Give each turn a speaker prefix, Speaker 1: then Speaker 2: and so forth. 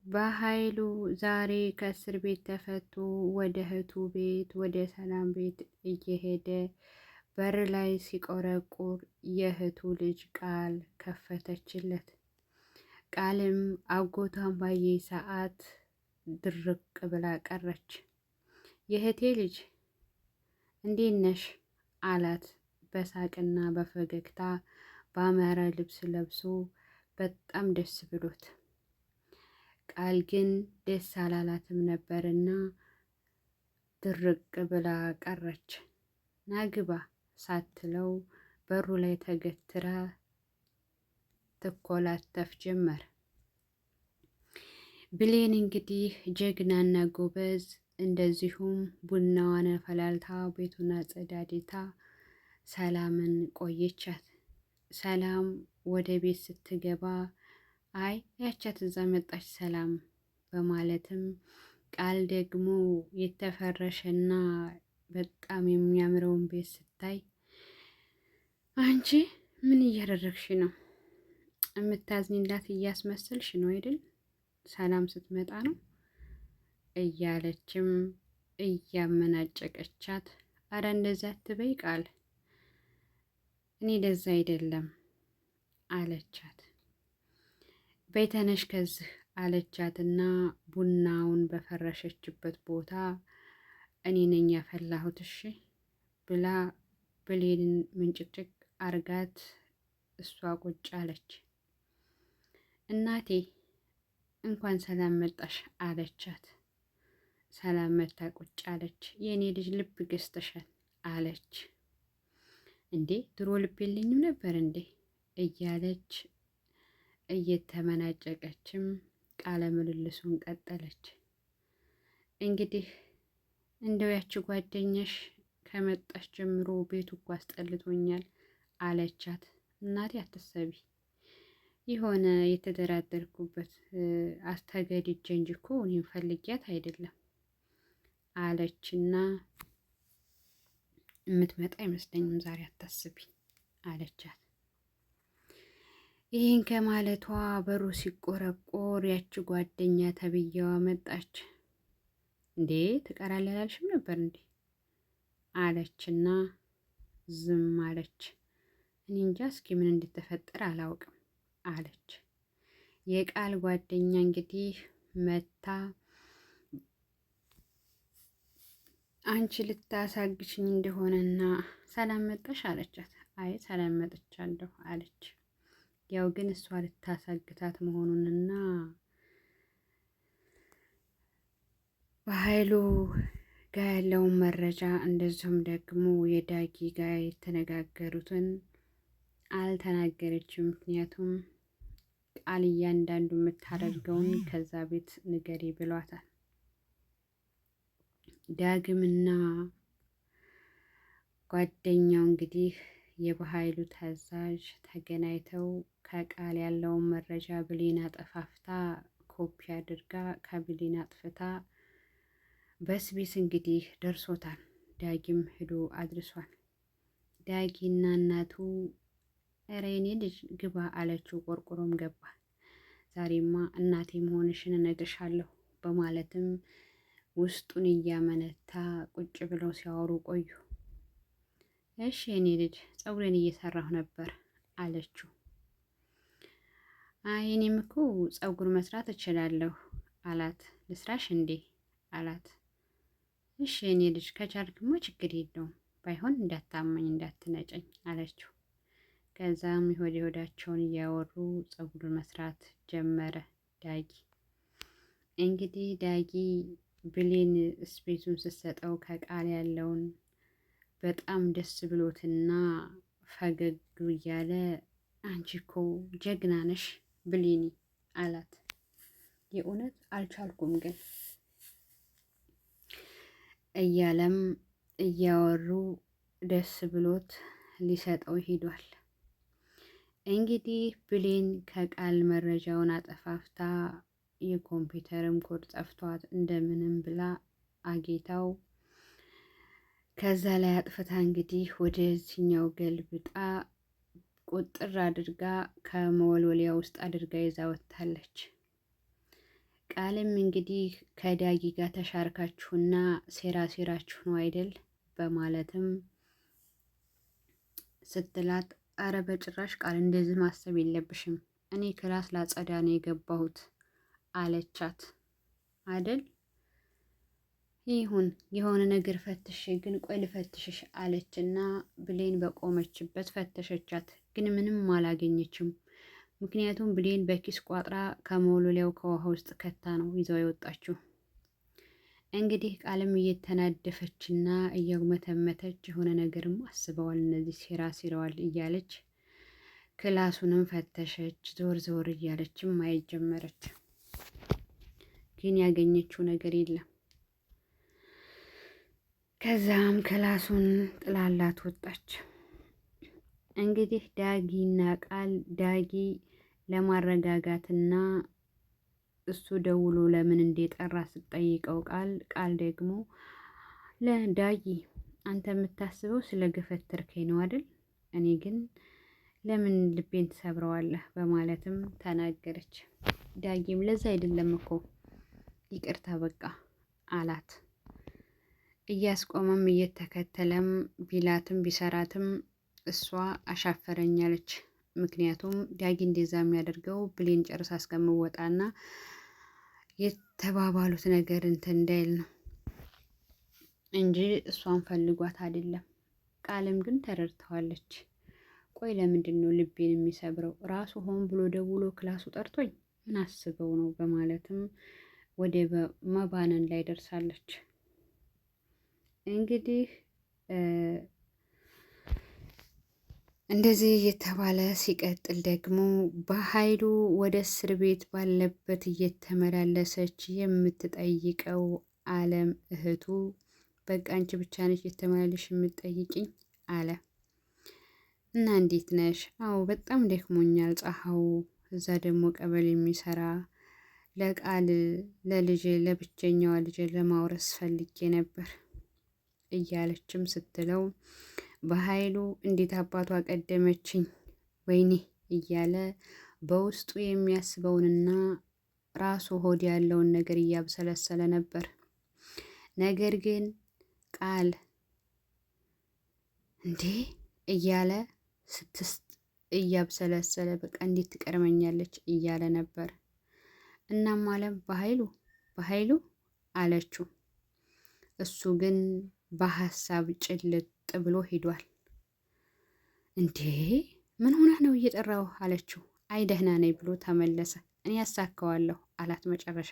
Speaker 1: በኃይሉ ዛሬ ከእስር ቤት ተፈቶ ወደ እህቱ ቤት ወደ ሰላም ቤት እየሄደ በር ላይ ሲቆረቁር የእህቱ ልጅ ቃል ከፈተችለት። ቃልም አጎቷን ባየ ሰዓት ድርቅ ብላ ቀረች። የእህቴ ልጅ እንዴት ነሽ አላት። በሳቅና በፈገግታ በአማረ ልብስ ለብሶ በጣም ደስ ብሎት፣ ቃል ግን ደስ አላላትም ነበርና ድርቅ ብላ ቀረች። ናግባ ሳትለው በሩ ላይ ተገትራ ትኮላተፍ ጀመር። ብሌን እንግዲህ ጀግናና ጎበዝ፣ እንደዚሁም ቡናዋን ፈላልታ ቤቱን አጸዳድታ ሰላምን ቆየቻት። ሰላም ወደ ቤት ስትገባ አይ ያቻት እዛ መጣች ሰላም በማለትም ቃል ደግሞ የተፈረሸና በጣም የሚያምረውን ቤት ስታይ አንቺ ምን እያደረግሽ ነው? የምታዝኝላት እያስመሰልሽ ነው አይደል? ሰላም ስትመጣ ነው እያለችም እያመናጨቀቻት፣ አረ እንደዛ አትበይ ቃል፣ እኔ ደዛ አይደለም አለቻት። በይተነሽ ከዚህ አለቻትና ቡናውን በፈረሸችበት ቦታ እኔ ነኝ ያፈላሁት እሺ ብላ ብሌንን ምንጭቅጭቅ አርጋት እሷ ቁጭ አለች። እናቴ እንኳን ሰላም መጣሽ አለቻት። ሰላም መታ ቁጭ አለች። የእኔ ልጅ ልብ ገዝተሻል አለች። እንዴ ድሮ ልብ የለኝም ነበር እንዴ እያለች እየተመናጨቀችም ቃለ ምልልሱን ቀጠለች። እንግዲህ እንደው ያቺ ጓደኛሽ ከመጣሽ ጀምሮ ቤቱ እኮ አስጠልቶኛል አለቻት። እናቴ አትሰቢ፣ የሆነ የተደራደርኩበት አስተገድጄ እንጂ እኮ እኔም ፈልጊያት አይደለም አለችና የምትመጣ አይመስለኝም ዛሬ አታስቢ አለቻት። ይህን ከማለቷ በሩ ሲቆረቆር ያቺ ጓደኛ ተብዬዋ መጣች። እንዴ ትቀራለህ አላልሽም ነበር እንዴ አለችና ዝም አለች። እኔ እንጃ እስኪ ምን እንደተፈጠረ አላውቅም አለች። የቃል ጓደኛ እንግዲህ መታ አንቺ ልታሳግችኝ እንደሆነና ሰላም መጣሽ አለቻት። አይ ሰላም መጥቻለሁ አለች። ያው ግን እሷ ልታሳግታት መሆኑንና በኃይሉ ጋር ያለውን መረጃ እንደዚሁም ደግሞ የዳጊ ጋር የተነጋገሩትን አልተናገረችም። ምክንያቱም ቃል እያንዳንዱ የምታደርገውን ከዛ ቤት ንገሪ ብሏታል። ዳግምና ጓደኛው እንግዲህ የበኃይሉ ታዛዥ ተገናኝተው ከቃል ያለውን መረጃ ብሌን አጠፋፍታ ኮፒ አድርጋ ከብሌን አጥፍታ በስቢስ እንግዲህ ደርሶታል። ዳጊም ሄዶ አድርሷል። ዳጊና እናቱ ኧረ የኔ ልጅ ግባ አለችው። ቆርቆሮም ገባ። ዛሬማ እናቴ መሆንሽን እነግርሻለሁ በማለትም ውስጡን እያመነታ ቁጭ ብለው ሲያወሩ ቆዩ። እሺ የኔ ልጅ ፀጉሬን እየሰራሁ ነበር አለችው። አይ እኔም እኮ ፀጉር መስራት እችላለሁ አላት። ልስራሽ እንዴ አላት። እሺ የኔ ልጅ ከቻልክማ ችግር የለውም፣ ባይሆን እንዳታመኝ እንዳትነጨኝ አለችው። ከዛም የሆድ ሆዳቸውን እያወሩ ፀጉር መስራት ጀመረ ዳጊ። እንግዲህ ዳጊ ብሌን ስፔሱን ስትሰጠው ከቃል ያለውን በጣም ደስ ብሎትና ፈገግ እያለ አንቺ እኮ ጀግና ነሽ ብሌኒ አላት። የእውነት አልቻልኩም ግን እያለም እያወሩ ደስ ብሎት ሊሰጠው ሂዷል። እንግዲህ ብሌን ከቃል መረጃውን አጠፋፍታ የኮምፒውተርም ኮድ ጠፍቷት እንደምንም ብላ አጌታው ከዛ ላይ አጥፍታ እንግዲህ ወደዚህኛው ገልብጣ ቁጥር አድርጋ ከመወልወሊያ ውስጥ አድርጋ ይዛ ወጥታለች። ቃልም እንግዲህ ከዳጊ ጋር ተሻርካችሁና ሴራ ሴራችሁ ነው አይደል በማለትም ስትላት፣ አረ በጭራሽ ቃል እንደዚህ ማሰብ የለብሽም እኔ ክላስ ላጸዳ ነው የገባሁት አለቻት። አደል ይሁን የሆነ ነገር ፈትሽ፣ ግን ቆይ ልፈትሽሽ አለችና ብሌን በቆመችበት ፈተሸቻት። ግን ምንም አላገኘችም። ምክንያቱም ብሌን በኪስ ቋጥራ ከመወለሊያው ከውሃ ውስጥ ከታ ነው ይዘው የወጣችው። እንግዲህ ቃልም እየተናደፈችና እያጉመተመተች የሆነ ነገርም አስበዋል እነዚህ ሴራ ሲረዋል እያለች ክላሱንም ፈተሸች። ዞር ዞር እያለችም ማየት ጀመረች። ግን ያገኘችው ነገር የለም። ከዛም ክላሱን ጥላላት ወጣች። እንግዲህ ዳጊና ቃል ዳጊ ለማረጋጋትና እሱ ደውሎ ለምን እንደጠራ ስትጠይቀው ቃል ደግሞ ለዳጊ አንተ የምታስበው ስለ ገፈተርከኝ ነው አይደል? እኔ ግን ለምን ልቤን ትሰብረዋለህ? በማለትም ተናገረች። ዳጊም ለዛ አይደለም እኮ ይቅርታ በቃ አላት። እያስቆመም እየተከተለም ቢላትም ቢሰራትም እሷ አሻፈረኛለች። ምክንያቱም ዳጊ እንደዛ የሚያደርገው ብሌን ጨርሳ እስከምወጣና የተባባሉት ነገር እንትን እንዳይል ነው እንጂ እሷን ፈልጓት አይደለም። ቃልም ግን ተረድተዋለች። ቆይ ለምንድን ነው ልቤን የሚሰብረው? ራሱ ሆን ብሎ ደውሎ ክላሱ ጠርቶኝ ምን አስበው ነው? በማለትም ወደ መባነን ላይ ደርሳለች። እንግዲህ እንደዚህ እየተባለ ሲቀጥል ደግሞ በኃይሉ ወደ እስር ቤት ባለበት እየተመላለሰች የምትጠይቀው አለም እህቱ በቃ አንቺ ብቻ ነች የተመላለሽ የምትጠይቅኝ አለ። እና እንዴት ነሽ? አዎ በጣም ደክሞኛል ፀሐው፣ እዛ ደግሞ ቀበሌ የሚሰራ ለቃል ለልጄ ለብቸኛዋ ልጄ ለማውረስ ፈልጌ ነበር እያለችም ስትለው በኃይሉ እንዴት አባቷ ቀደመችኝ ወይኔ እያለ በውስጡ የሚያስበውንና ራሱ ሆድ ያለውን ነገር እያብሰለሰለ ነበር። ነገር ግን ቃል እንዴ እያለ እያብሰለሰለ በቃ እንዴት ትቀርመኛለች እያለ ነበር። እናም አለም በኃይሉ አለችው። እሱ ግን በሀሳብ ጭልጥ ብሎ ሂዷል። እንዴ ምን ሆነህ ነው እየጠራው አለችው። አይ ደህና ነኝ ብሎ ተመለሰ። እኔ ያሳካዋለሁ አላት መጨረሻ